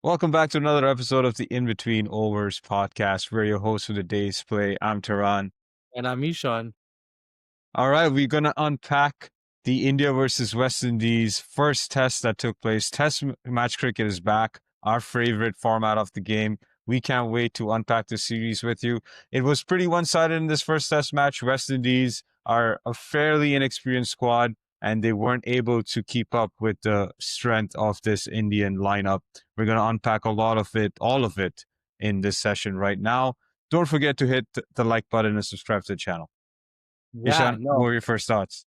Welcome back to another episode of the In Between Overs podcast. We're your host for the day's play. I'm Taran. And I'm Ishan. All right, we're going to unpack the India versus West Indies first test that took place. Match cricket is back, our favorite format of the game. We can't wait to unpack the series with you. It was pretty one-sided in this first test match. West Indies are a fairly inexperienced squad, and they weren't able to keep up with the strength of this Indian lineup. We're going to unpack a lot of it, all of it, in this session right now. Don't forget to hit the like button and subscribe to the channel. Yeah, Ishan, what no, were your first thoughts?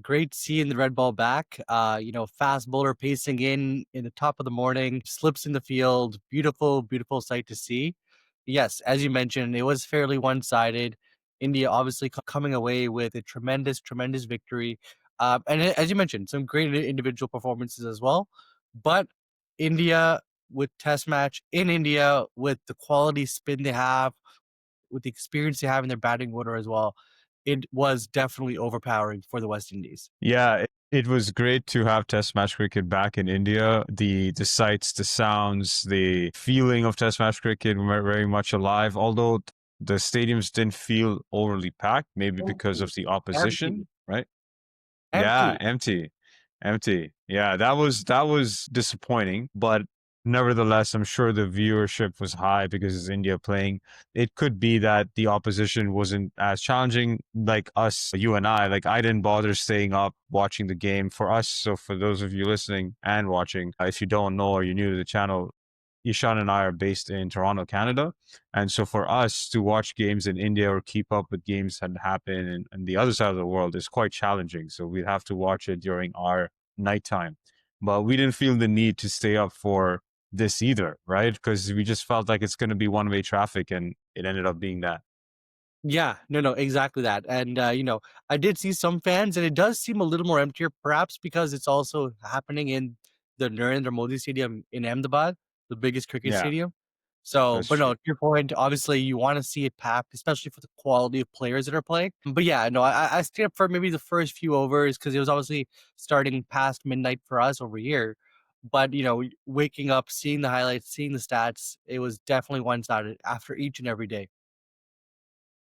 great seeing the red ball back. Fast bowler pacing in the top of the morning, slips in the field. Beautiful, beautiful sight to see. Yes, as you mentioned, it was fairly one-sided. India obviously coming away with a tremendous, tremendous victory. As you mentioned, some great individual performances as well. But India with test match in India with the quality spin they have, with the experience they have in their batting order as well, it was definitely overpowering for the West Indies. Yeah, it was great to have Test match cricket back in India. The sights, the sounds, the feeling of Test match cricket were very much alive. Although the stadiums didn't feel overly packed, maybe because of Empty, the opposition, empty, right? Yeah, empty. empty. Yeah, that was disappointing, but nevertheless, I'm sure the viewership was high because it's India playing. It could be that the opposition wasn't as challenging like us, you and I. Like I didn't bother staying up watching the game for us. So for those of you listening and watching, if you don't know or you're new to the channel, Ishan and I are based in Toronto, Canada. And so for us to watch games in India or keep up with games that happen in the other side of the world is quite challenging. So we'd have to watch it during our nighttime. But we didn't feel the need to stay up for this either, right? Because we just felt like it's going to be one-way traffic, and it ended up being that. Yeah, no, exactly that. I did see some fans, and it does seem a little more emptier, perhaps because it's also happening in the Narendra Modi Stadium in Ahmedabad, the biggest cricket Yeah, stadium. So, that's but no, true. to your point, obviously you want to see it packed, especially for the quality of players that are playing. But yeah, no, I stayed up for maybe the first few overs because it was obviously starting past midnight for us over here. But waking up, seeing the highlights, seeing the stats, it was definitely one-sided after each and every day.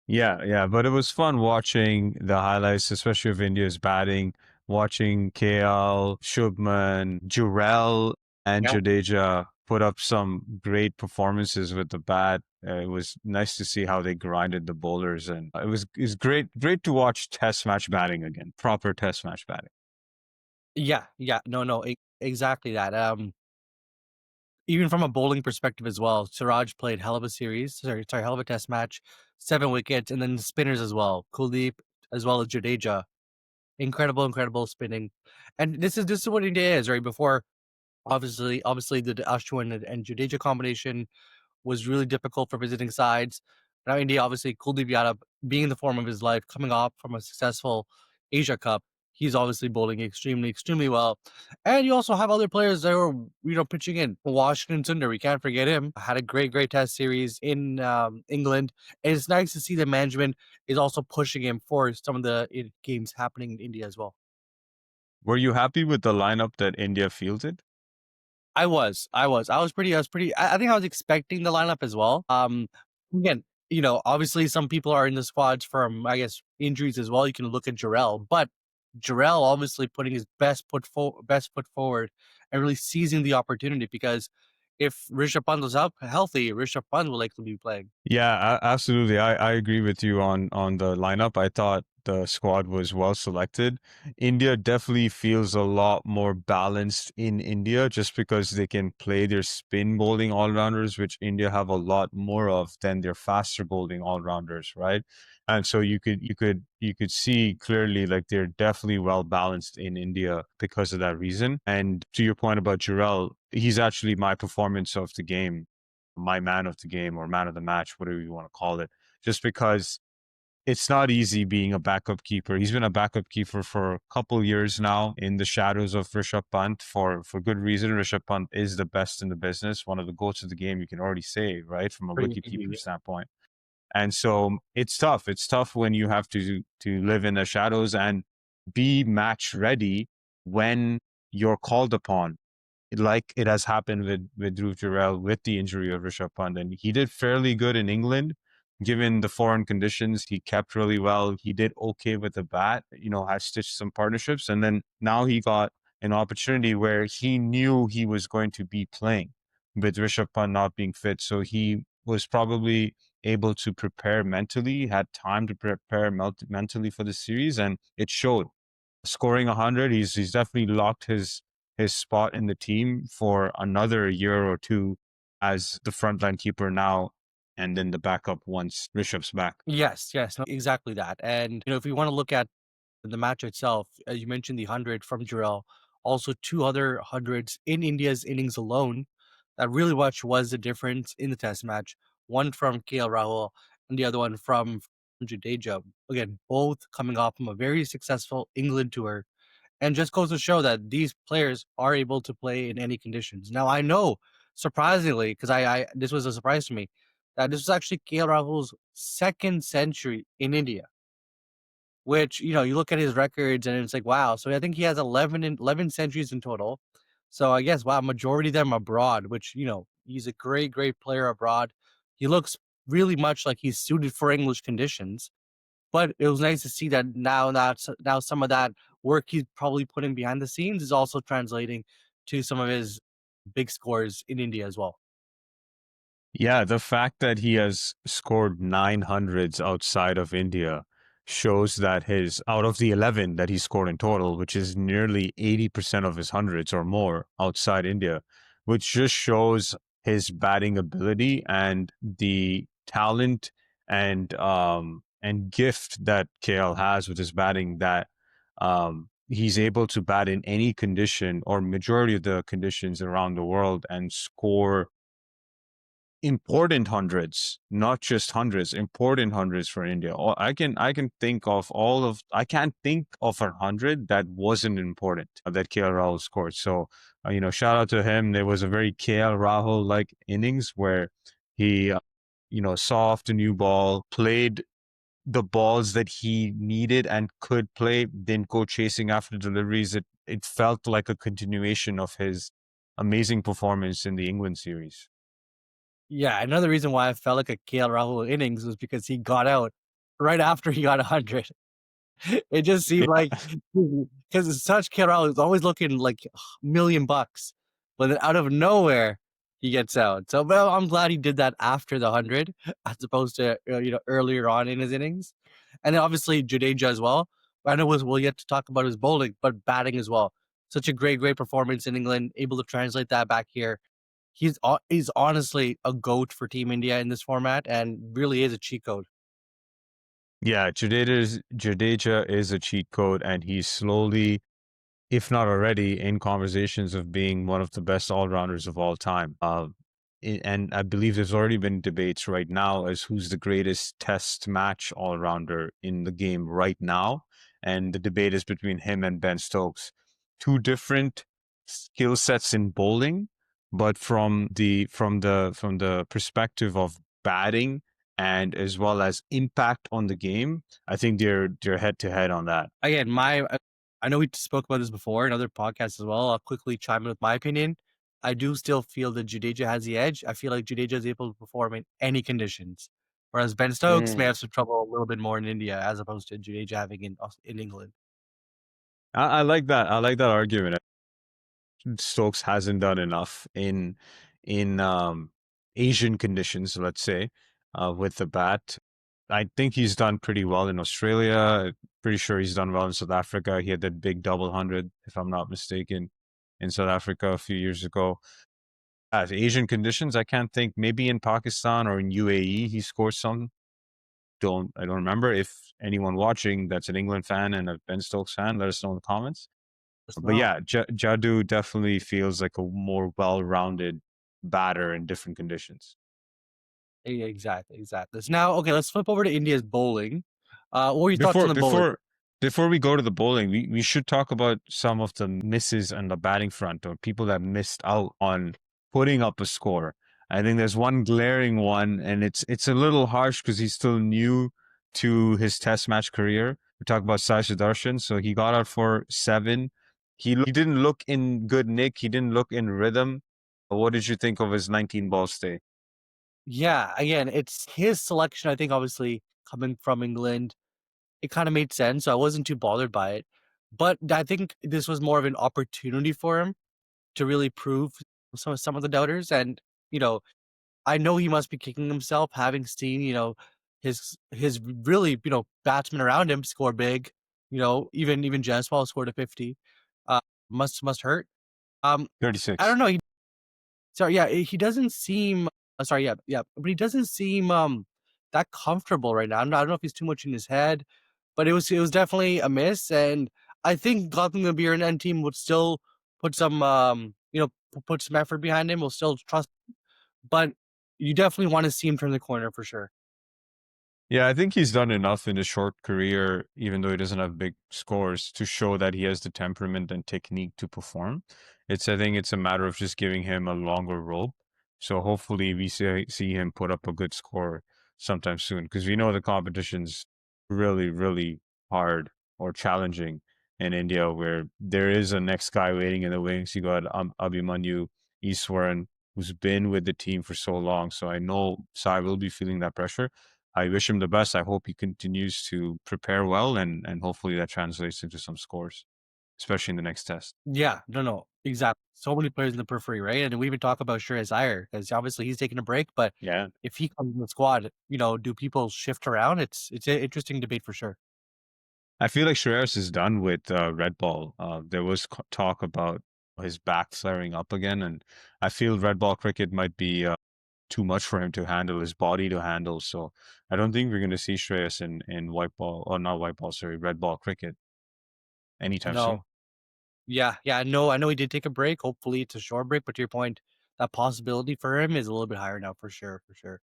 Yeah, but it was fun watching the highlights, especially of India's batting, watching KL, Shubman, Jurel, and Yeah. Jadeja put up some great performances with the bat. It was nice to see how they grinded the bowlers, and it was great to watch Test match batting again, proper Test match batting. Yeah, no, exactly that. Even from a bowling perspective as well, Siraj played hell of a series. Sorry, hell of a test match, 7 wickets, and then the spinners as well. Kuldeep as well as Jadeja, incredible, incredible spinning. And this is what India is, right? Before, obviously the Ashwin and Jadeja combination was really difficult for visiting sides. Now India, obviously, Kuldeep Yadav being in the form of his life, coming off from a successful Asia Cup, he's obviously bowling extremely, extremely well. And you also have other players that are, pitching in. Washington Sundar, we can't forget him. Had a great, great test series in England. And it's nice to see the management is also pushing him for some of the games happening in India as well. Were you happy with the lineup that India fielded? I think I was expecting the lineup as well. Again, obviously some people are in the squads from, I guess, injuries as well. You can look at Jurel, but Jurel obviously putting his best foot forward and really seizing the opportunity because if Rishabh Pant was up healthy, Rishabh Pant will likely be playing. Yeah, absolutely. I agree with you on the lineup. I thought the squad was well selected. India definitely feels a lot more balanced in India just because they can play their spin bowling all-rounders, which India have a lot more of than their faster bowling all-rounders, right? And so you could see clearly like they're definitely well balanced in India because of that reason. And to your point about Jurel, he's actually my performance of the game, my man of the game or man of the match, whatever you want to call it, just because it's not easy being a backup keeper. He's been a backup keeper for a couple years now in the shadows of Rishabh Pant for good reason. Rishabh Pant is the best in the business, one of the goats of the game, you can already say, right, from a Pretty wicketkeeper easy. standpoint. And so it's tough. It's tough when you have to live in the shadows and be match ready when you're called upon like it has happened with Dhruv Jurel with the injury of Rishabh Pant. And he did fairly good in England, given the foreign conditions. He kept really well. He did okay with the bat, has stitched some partnerships. And then now he got an opportunity where he knew he was going to be playing with Rishabh Pant not being fit. So he was probably able to prepare mentally, had time to prepare mentally for the series, and it showed. Scoring 100, he's definitely locked his spot in the team for another year or two as the frontline keeper now, and then the backup once Rishabh's back. Yes, yes, no, exactly that. And if we want to look at the match itself, as you mentioned, the 100 from Jurel, also two other hundreds in India's innings alone, that really much was the difference in the test match. One from KL Rahul and the other one from Jadeja. Again, both coming off from a very successful England tour, and just goes to show that these players are able to play in any conditions. Now, I know, surprisingly, because I this was a surprise to me, that this was actually KL Rahul's second century in India, which, you look at his records and it's like, wow. So I think he has 11 centuries in total. So I guess, wow, majority of them abroad, which, he's a great, great player abroad. He looks really much like he's suited for English conditions. But it was nice to see that now some of that work he's probably putting behind the scenes is also translating to some of his big scores in India as well. Yeah, the fact that he has scored 900s outside of India shows that his out of the 11 that he scored in total, which is nearly 80% of his hundreds or more outside India, which just shows his batting ability and the talent and gift that KL has with his batting, that he's able to bat in any condition or majority of the conditions around the world and score important hundreds, not just hundreds, important hundreds for India. I can think of I can't think of 100 that wasn't important that KL Rahul scored. So shout out to him. There was a very KL Rahul like innings where he saw off the new ball, played the balls that he needed and could play, didn't go chasing after deliveries. It felt like a continuation of his amazing performance in the England series. Yeah, another reason why I felt like a KL Rahul innings was because he got out right after he got 100. It just seemed like, because it's such KL is always looking like $1,000,000, but then out of nowhere he gets out. So, well, I'm glad he did that after the 100 as opposed to earlier on in his innings. And then obviously Jadeja as well. I know we'll yet to talk about his bowling, but batting as well. Such a great, great performance in England. Able to translate that back here. He's honestly a goat for Team India in this format, and really is a cheat code. Yeah, Jadeja is a cheat code, and he's slowly, if not already, in conversations of being one of the best all-rounders of all time. And I believe there's already been debates right now as who's the greatest test match all-rounder in the game right now, and the debate is between him and Ben Stokes. Two different skill sets in bowling, but from the perspective of batting and as well as impact on the game, I think they're head to head on that. Again, I know we spoke about this before in other podcasts as well. I'll quickly chime in with my opinion. I do still feel that Jadeja has the edge. I feel like Jadeja is able to perform in any conditions, whereas Ben Stokes may Mm. have some trouble a little bit more in India as opposed to Jadeja having in England. I like that. I like that argument. Stokes hasn't done enough in Asian conditions, let's say, with the bat. I think he's done pretty well in Australia. Pretty sure he's done well in South Africa. He had that big double hundred, if I'm not mistaken, in South Africa a few years ago. Asian conditions, I can't think. Maybe in Pakistan or in UAE, he scored some. I don't remember. If anyone watching that's an England fan and a Ben Stokes fan, let us know in the comments. Just But no. yeah, Jadu definitely feels like a more well-rounded batter in different conditions. Exactly, exactly. So now, okay, let's flip over to India's bowling. What were your thoughts on Before the bowling? before before we go to the bowling, we should talk about some of the misses on the batting front or people that missed out on putting up a score. I think there's one glaring one, and it's a little harsh because he's still new to his Test match career. We talk about Sai Sudharsan, so he got out for 7. He didn't look in good nick. He didn't look in rhythm. What did you think of his 19 ball stay? Yeah, again, it's his selection, I think, obviously, coming from England, it kinda made sense, so I wasn't too bothered by it. But I think this was more of an opportunity for him to really prove some of the doubters, and, you know, I know he must be kicking himself having seen, his really, batsmen around him score big, even Jaspal scored a 50. Uh, must hurt. I 36. don't know, sorry, yeah, he doesn't seem sorry, yeah, yeah, but he doesn't seem, that comfortable right now. I don't know if he's too much in his head, but it was definitely a miss, and I think Gautam Gambhir and team would still put some, put some effort behind him, will still trust, but you definitely wanna see him turn the corner for sure. Yeah, I think he's done enough in his short career, even though he doesn't have big scores, to show that he has the temperament and technique to perform. I think it's a matter of just giving him a longer rope. So hopefully we see him put up a good score sometime soon, because we know the competition's really, really hard or challenging in India, where there is a next guy waiting in the wings. You got Abhimanyu Easwaran, who's been with the team for so long. So I know Sai will be feeling that pressure. I wish him the best. I hope he continues to prepare well, and hopefully that translates into some scores, especially in the next test. Yeah, no, exactly. So many players in the periphery, right? And we even talk about Shreyas Iyer because obviously he's taking a break, but Yeah. if he comes in the squad, do people shift around? It's an interesting debate for sure. I feel like Shreyas is done with red ball. There was talk about his back flaring up again, and I feel red ball cricket might be too much for him to handle, his body to handle. So I don't think we're going to see Shreyas in white ball, or not white ball, sorry, red ball cricket anytime soon. No. Yeah, yeah, I know he did take a break. Hopefully it's a short break, but to your point, that possibility for him is a little bit higher now for sure, for sure.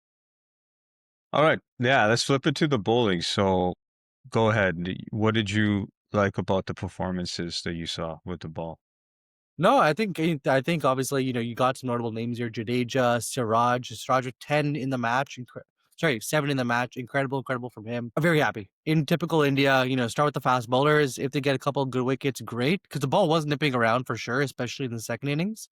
All right. Yeah, let's flip it to the bowling. So go ahead. What did you like about the performances that you saw with the ball? No, I think obviously, you got some notable names here. Jadeja, Siraj with 10 in the match. Sorry, 7 in the match. Incredible, incredible from him. I'm very happy. In typical India, start with the fast bowlers. If they get a couple of good wickets, great. Because the ball was nipping around for sure, especially in the second innings.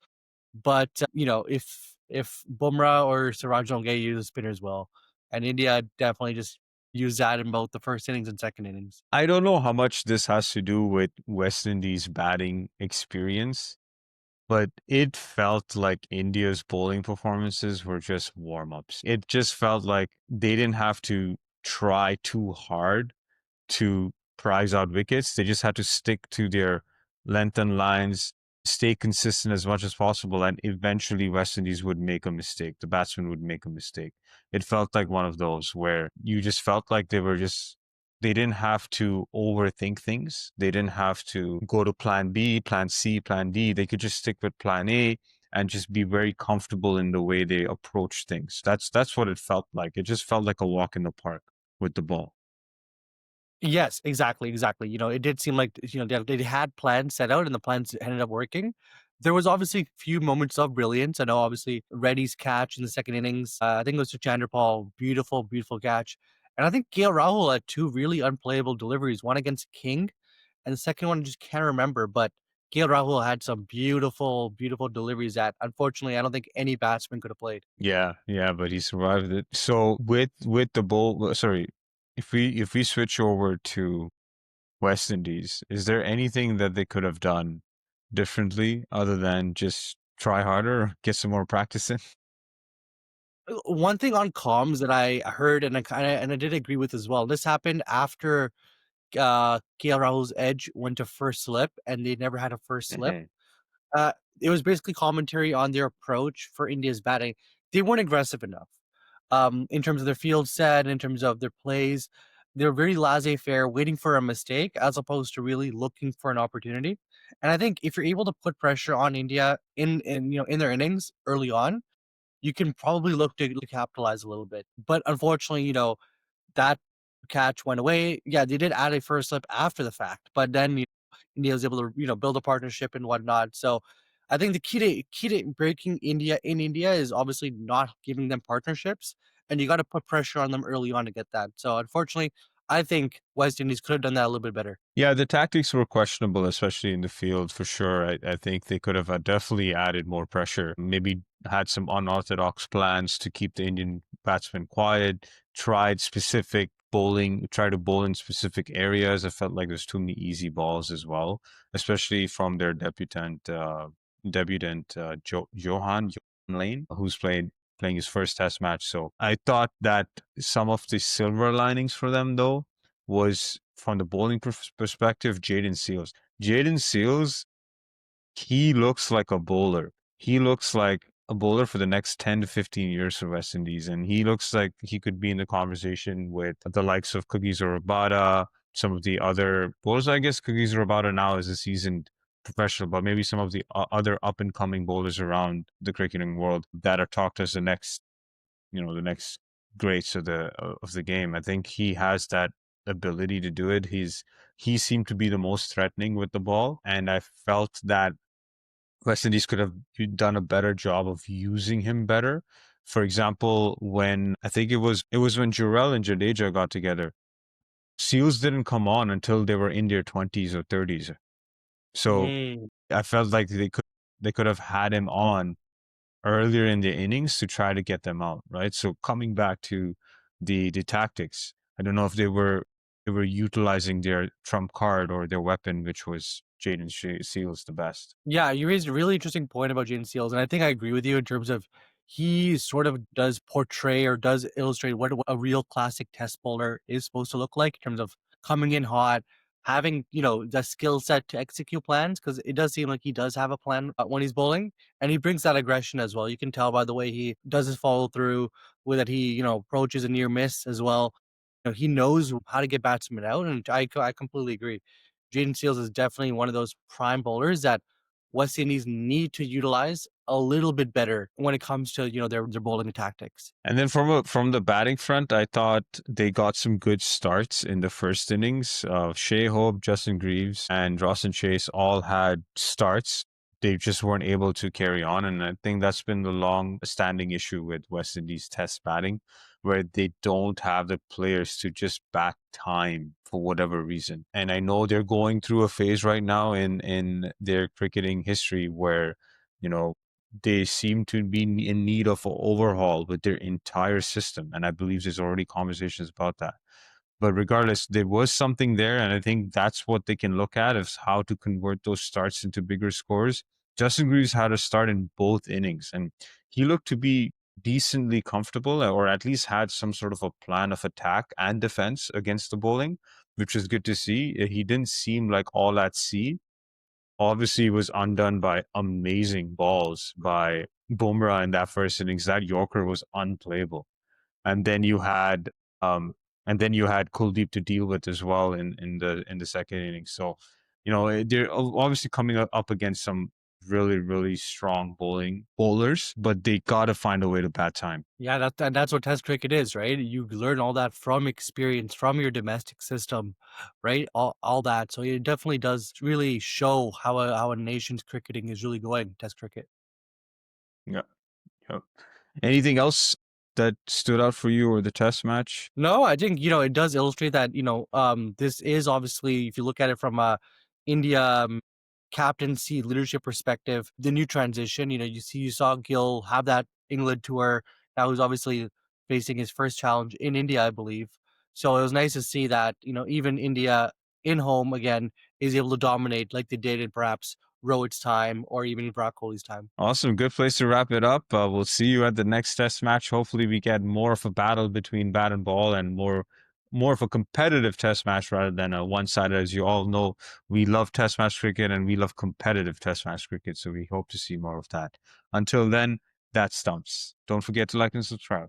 But if Bumrah or Siraj don't get you, the spinners will. And India definitely just used that in both the first innings and second innings. I don't know how much this has to do with West Indies batting experience, but it felt like India's bowling performances were just warm-ups. It just felt like they didn't have to try too hard to prize out wickets. They just had to stick to their length and lines, stay consistent as much as possible, and eventually West Indies would make a mistake. The batsman would make a mistake. It felt like one of those where you just felt like they didn't have to overthink things. They didn't have to go to plan B, plan C, plan D. They could just stick with plan A and just be very comfortable in the way they approach things. That's what it felt like. It just felt like a walk in the park with the ball. Yes, exactly, exactly. It did seem like, they had plans set out and the plans ended up working. There was obviously few moments of brilliance. I know obviously Reddy's catch in the second innings. I think it was to Chanderpaul. Beautiful, beautiful catch. And I think Gail Rahul had two really unplayable deliveries, one against King, and the second one I just can't remember. But Gail Rahul had some beautiful, beautiful deliveries that unfortunately I don't think any batsman could have played. Yeah, yeah, but he survived it. So with the bowl, sorry, if we switch over to West Indies, is there anything that they could have done differently other than just try harder, get some more practice in? One thing on comms that I heard and I did agree with as well. This happened after KL Rahul's edge went to first slip, and they never had a first slip. Mhm. Uh, it was basically commentary on their approach for India's batting. They weren't aggressive enough, in terms of their field set, in terms of their plays. They're very laissez-faire, waiting for a mistake as opposed to really looking for an opportunity. And I think if you're able to put pressure on India in their innings early on, you can probably look to capitalize a little bit. But unfortunately, that catch went away. Yeah, they did add a first slip after the fact, but then India was able to build a partnership and whatnot. So I think the key to breaking India in India is obviously not giving them partnerships, and you got to put pressure on them early on to get that. So unfortunately, I think West Indies could have done that a little bit better. Yeah, the tactics were questionable, especially in the field for sure. I think they could have definitely added more pressure, maybe had some unorthodox plans to keep the Indian batsmen quiet, try to bowl in specific areas. I felt like there's too many easy balls as well, especially from their Johan Lane, who's playing his first test match. So I thought that some of the silver linings for them though was from the bowling perspective, Jaden Seals. Jaden Seals, he looks like a bowler. He looks like a bowler for the next 10 to 15 years for West Indies. And he looks like he could be in the conversation with the likes of Cookies or Rabada, some of the other bowlers. I guess Cookies or Rabada now is a seasoned professional, but maybe some of the other up and coming bowlers around the cricketing world that are talked as the next greats of the game. I think he has that ability to do it. He seemed to be the most threatening with the ball, and I felt that West Indies could have done a better job of using him better. For example, when I think it was when Jurel and Jadeja got together, Seals didn't come on until they were in their 20s or 30s. So Mm. I felt like they could have had him on earlier in the innings to try to get them out, right? So coming back to the tactics, I don't know if they were utilizing their trump card or their weapon, which was Seals the best. Yeah, you raised a really interesting point about Jaden Seals, and I think I agree with you in terms of he sort of does portray or does illustrate what a real classic test bowler is supposed to look like in terms of coming in hot, having, the skill set to execute plans, because it does seem like he does have a plan when he's bowling, and he brings that aggression as well. You can tell by the way he does his follow through, with that he, approaches a near miss as well. He knows how to get batsmen out, and I completely agree. Jaden Seals is definitely one of those prime bowlers that West Indies need to utilize a little bit better when it comes to, their bowling tactics. And then from the batting front, I thought they got some good starts in the first innings. Shea Hope, Justin Greaves, and Rawson Chase all had starts. They just weren't able to carry on, and I think that's been the long-standing issue with West Indies Test batting, where they don't have the players to just back time for whatever reason. And I know they're going through a phase right now in their cricketing history where, you know, they seem to be in need of an overhaul with their entire system. And I believe there's already conversations about that. But regardless, there was something there. And I think that's what they can look at is how to convert those starts into bigger scores. Justin Greaves had a start in both innings, and he looked to be decently comfortable or at least had some sort of a plan of attack and defense against the bowling, which is good to see. He didn't seem like all at sea. Obviously was undone by amazing balls by Bumrah in that first innings. That Yorker was unplayable. And then you had Kuldeep to deal with as well in the second inning. So, they're obviously coming up against some really, really strong bowlers, but they gotta find a way to bat time. Yeah, that's what Test cricket is, right? You learn all that from experience, from your domestic system, right? All that. So it definitely does really show how a nation's cricketing is really going. Test cricket. Yeah. Yeah. Anything else that stood out for you or the test match? No, I think, it does illustrate that, this is obviously, if you look at it from a India captaincy leadership perspective, the new transition, you saw Gill have that England tour. Now he's obviously facing his first challenge in India, I believe. So it was nice to see that, even India in home again is able to dominate like they did in perhaps Rohit's time or even Virat Kohli's time. Awesome. Good place to wrap it up. We'll see you at the next test match. Hopefully we get more of a battle between bat and ball and more of a competitive test match rather than a one-sided. As you all know, we love test match cricket and we love competitive test match cricket. So we hope to see more of that. Until then, that stumps. Don't forget to like and subscribe.